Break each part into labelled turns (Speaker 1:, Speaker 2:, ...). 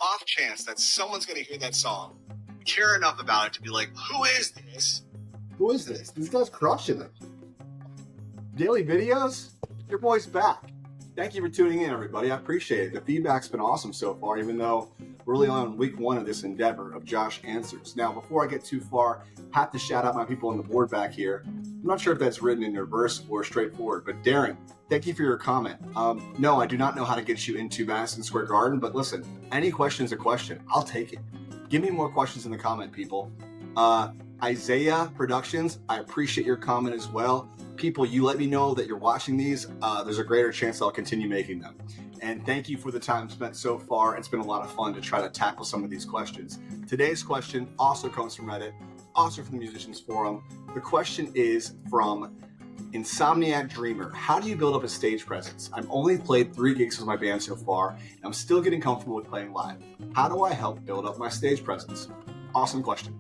Speaker 1: off chance that someone's going to hear that song, care enough about it to be like, who is this?
Speaker 2: Who is this? This guy's crushing it. Daily videos? Your boy's back. Thank you for tuning in, everybody. I appreciate it. The feedback's been awesome so far, even though we're really on week one of this endeavor of Josh Answers. Now, before I get too far, I have to shout out my people on the board back here. I'm not sure if that's written in reverse or straightforward, but Darren, thank you for your comment. No, I do not know how to get you into Madison Square Garden, but listen, any question's a question. I'll take it. Give me more questions in the comment, people. Isaiah Productions, I appreciate your comment as well. People, you let me know that you're watching these. There's a greater chance I'll continue making them. And thank you for the time spent so far. It's been a lot of fun to try to tackle some of these questions. Today's question also comes from Reddit, also from the Musicians Forum. The question is from Insomniac Dreamer. How do you build up a stage presence? I've only played 3 gigs with my band so far, and I'm still getting comfortable with playing live. How do I help build up my stage presence? Awesome question.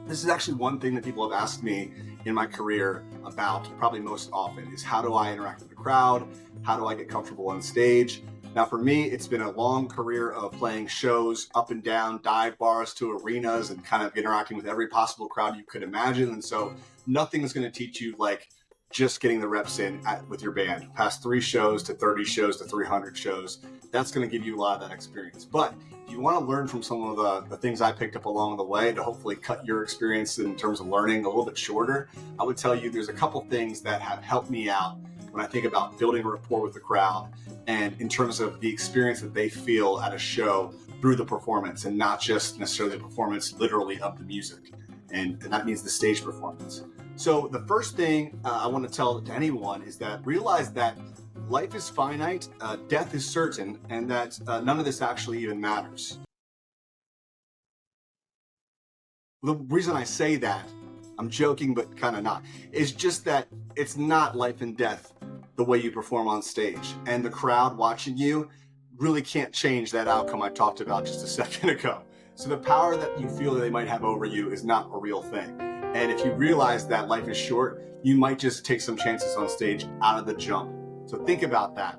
Speaker 2: This is actually one thing that people have asked me in my career about probably most often is how do I interact with the crowd? How do I get comfortable on stage? Now for me, it's been a long career of playing shows up and down, dive bars to arenas and kind of interacting with every possible crowd you could imagine. And so nothing is going to teach you like just getting the reps in with your band. Past 3 shows to 30 shows to 300 shows. That's going to give you a lot of that experience. But if you want to learn from some of the things I picked up along the way to hopefully cut your experience in terms of learning a little bit shorter, I would tell you there's a couple things that have helped me out when I think about building a rapport with the crowd and in terms of the experience that they feel at a show through the performance and not just necessarily the performance literally of the music. And that means the stage performance. So the first thing I want to tell to anyone is that realize that life is finite, death is certain, and that none of this actually even matters. The reason I say that, I'm joking but kind of not, is just that it's not life and death the way you perform on stage. And the crowd watching you really can't change that outcome I talked about just a second ago. So the power that you feel that they might have over you is not a real thing. And if you realize that life is short, you might just take some chances on stage out of the jump. So think about that.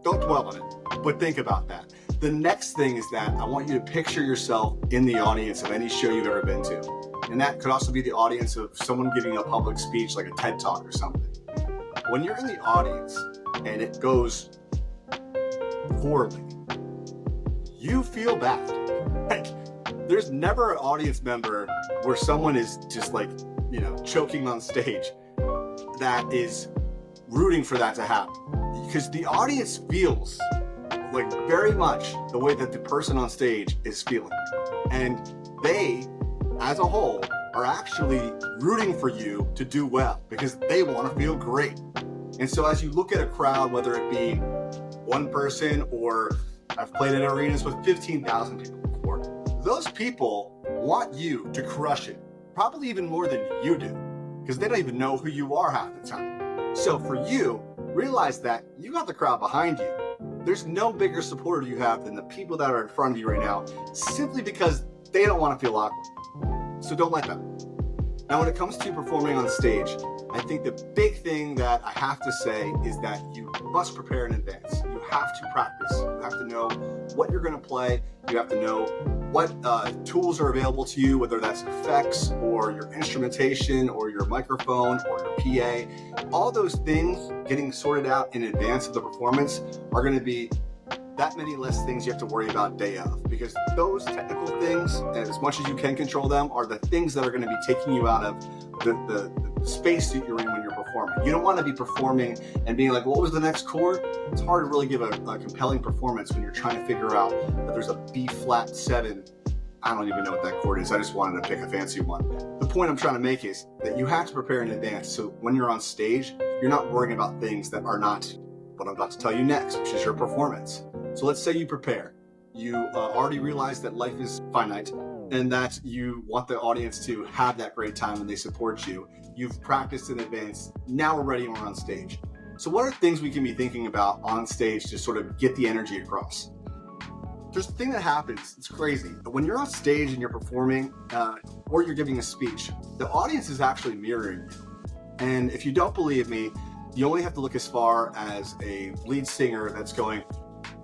Speaker 2: Don't dwell on it, but think about that. The next thing is that I want you to picture yourself in the audience of any show you've ever been to. And that could also be the audience of someone giving a public speech like a TED Talk or something. When you're in the audience and it goes poorly, you feel bad. Like, there's never an audience member where someone is just like, choking on stage that is rooting for that to happen. Because the audience feels like very much the way that the person on stage is feeling. And they, as a whole, are actually rooting for you to do well because they want to feel great. And so as you look at a crowd, whether it be one person or I've played in arenas with 15,000 people before, those people want you to crush it, probably even more than you do, because they don't even know who you are half the time. So for you, realize that you got the crowd behind you. There's no bigger supporter you have than the people that are in front of you right now, simply because they don't want to feel awkward. So don't let them. Now, when it comes to performing on stage, I think the big thing that I have to say is that you must prepare in advance. You have to practice. You have to know what you're going to play. You have to know what tools are available to you, whether that's effects or your instrumentation or your microphone or your PA. All those things getting sorted out in advance of the performance are going to be that many less things you have to worry about day of, because those technical things, as much as you can control them, are the things that are going to be taking you out of the space that you're in when you're performing. You don't want to be performing and being like, what was the next chord? It's hard to really give a compelling performance when you're trying to figure out that there's a B flat 7. I don't even know what that chord is. I just wanted to pick a fancy one. The point I'm trying to make is that you have to prepare in advance. So when you're on stage, you're not worrying about things that are not what I'm about to tell you next, which is your performance. So let's say you prepare. You already realize that life is finite and that you want the audience to have that great time and they support you. You've practiced in advance. Now we're ready and we're on stage. So what are things we can be thinking about on stage to sort of get the energy across? There's a thing that happens, it's crazy. When you're on stage and you're performing or you're giving a speech, the audience is actually mirroring you. And if you don't believe me, you only have to look as far as a lead singer that's going,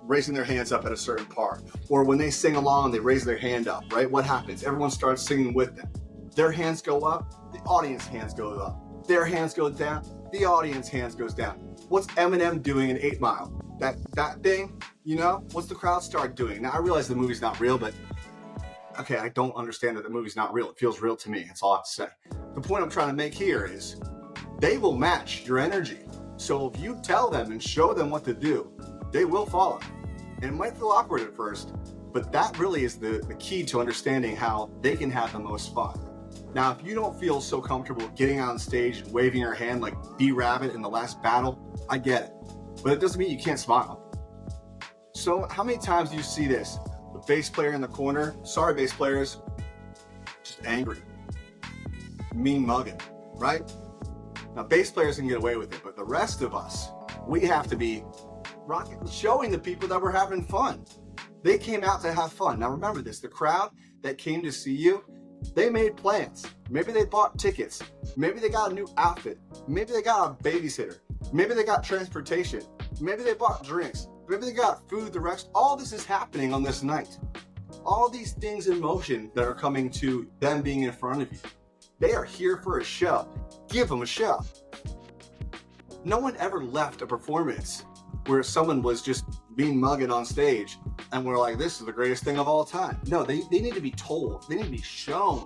Speaker 2: raising their hands up at a certain part. Or when they sing along, they raise their hand up, right? What happens? Everyone starts singing with them. Their hands go up, the audience hands go up. Their hands go down, the audience hands goes down. What's Eminem doing in 8 Mile? That thing, you know? What's the crowd start doing? Now, I realize the movie's not real, but okay, I don't understand that the movie's not real. It feels real to me. That's all I have to say. The point I'm trying to make here is they will match your energy. So if you tell them and show them what to do, they will follow. And it might feel awkward at first, but that really is the key to understanding how they can have the most fun. Now, if you don't feel so comfortable getting on stage and waving your hand like B-Rabbit in the last battle, I get it. But it doesn't mean you can't smile. So how many times do you see this? The bass player in the corner, sorry bass players, just angry, mean mugging, right? Now bass players can get away with it, but the rest of us, we have to be showing the people that we're having fun. They came out to have fun. Now remember this, the crowd that came to see you, they made plans. Maybe they bought tickets. Maybe they got a new outfit. Maybe they got a babysitter. Maybe they got transportation. Maybe they bought drinks. Maybe they got food, the rest. All this is happening on this night. All these things in motion that are coming to them being in front of you. They are here for a show. Give them a show. No one ever left a performance where someone was just being mugging on stage and we're like, this is the greatest thing of all time. No, they need to be told. They need to be shown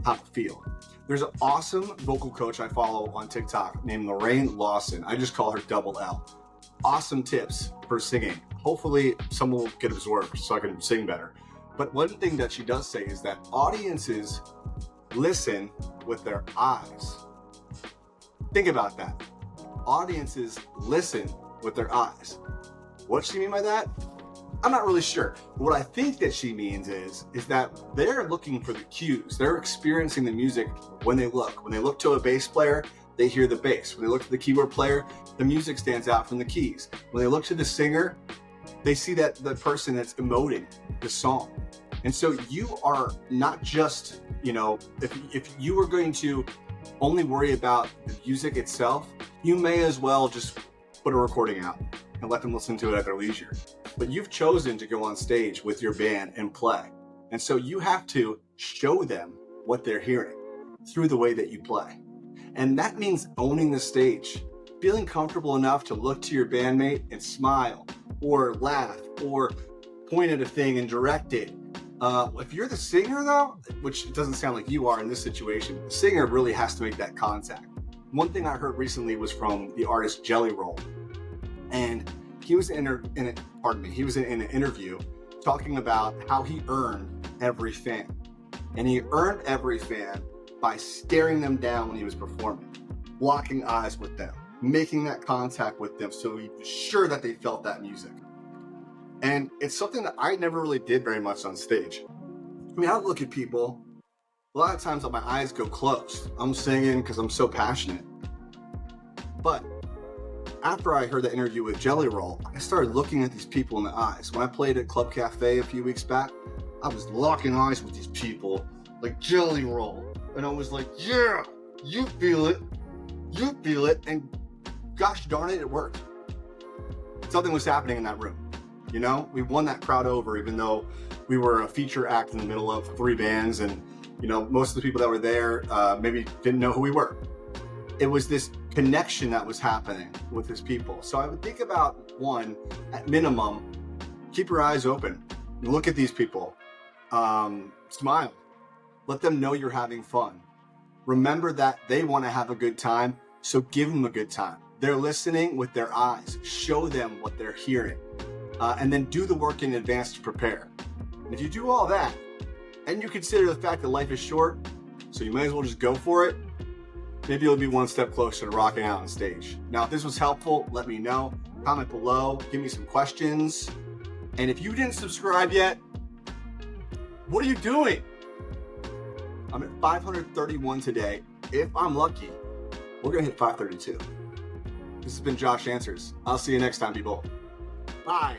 Speaker 2: how to feel. There's an awesome vocal coach I follow on TikTok named Lorraine Lawson. I just call her Double L. Awesome tips for singing. Hopefully someone will get absorbed so I can sing better. But one thing that she does say is that audiences listen with their eyes. Think about that. Audiences listen with their eyes. What does she mean by that? I'm not really sure. What I think that she means is that they're looking for the cues. They're experiencing the music when they look. When they look to a bass player, they hear the bass. When they look to the keyboard player, the music stands out from the keys. When they look to the singer, they see that the person that's emoting the song. And so you are not just, if you were going to only worry about the music itself, you may as well just put a recording out and let them listen to it at their leisure. But you've chosen to go on stage with your band and play. And so you have to show them what they're hearing through the way that you play. And that means owning the stage, feeling comfortable enough to look to your bandmate and smile or laugh or point at a thing and direct it. If you're the singer though, which it doesn't sound like you are in this situation, the singer really has to make that contact. One thing I heard recently was from the artist Jelly Roll. And he was in an interview talking about how he earned every fan. And he earned every fan by staring them down when he was performing, locking eyes with them, making that contact with them so he was sure that they felt that music. And it's something that I never really did very much on stage. I mean, I would look at people, a lot of times my eyes go closed. I'm singing because I'm so passionate. But after I heard the interview with Jelly Roll, I started looking at these people in the eyes. When I played at Club Cafe a few weeks back, I was locking eyes with these people like Jelly Roll. And I was like, yeah, you feel it. You feel it. And gosh darn it, it worked. Something was happening in that room. We won that crowd over, even though we were a feature act in the middle of 3 bands. And, most of the people that were there maybe didn't know who we were. It was this connection that was happening with his people. So I would think about, one, at minimum, keep your eyes open. Look at these people. Smile. Let them know you're having fun. Remember that they want to have a good time, so give them a good time. They're listening with their eyes. Show them what they're hearing. And then do the work in advance to prepare. And if you do all that, and you consider the fact that life is short, so you might as well just go for it, maybe you'll be one step closer to rocking out on stage. Now, if this was helpful, let me know. Comment below, give me some questions. And if you didn't subscribe yet, what are you doing? I'm at 531 today. If I'm lucky, we're gonna hit 532. This has been Josh Answers. I'll see you next time, people. Bye.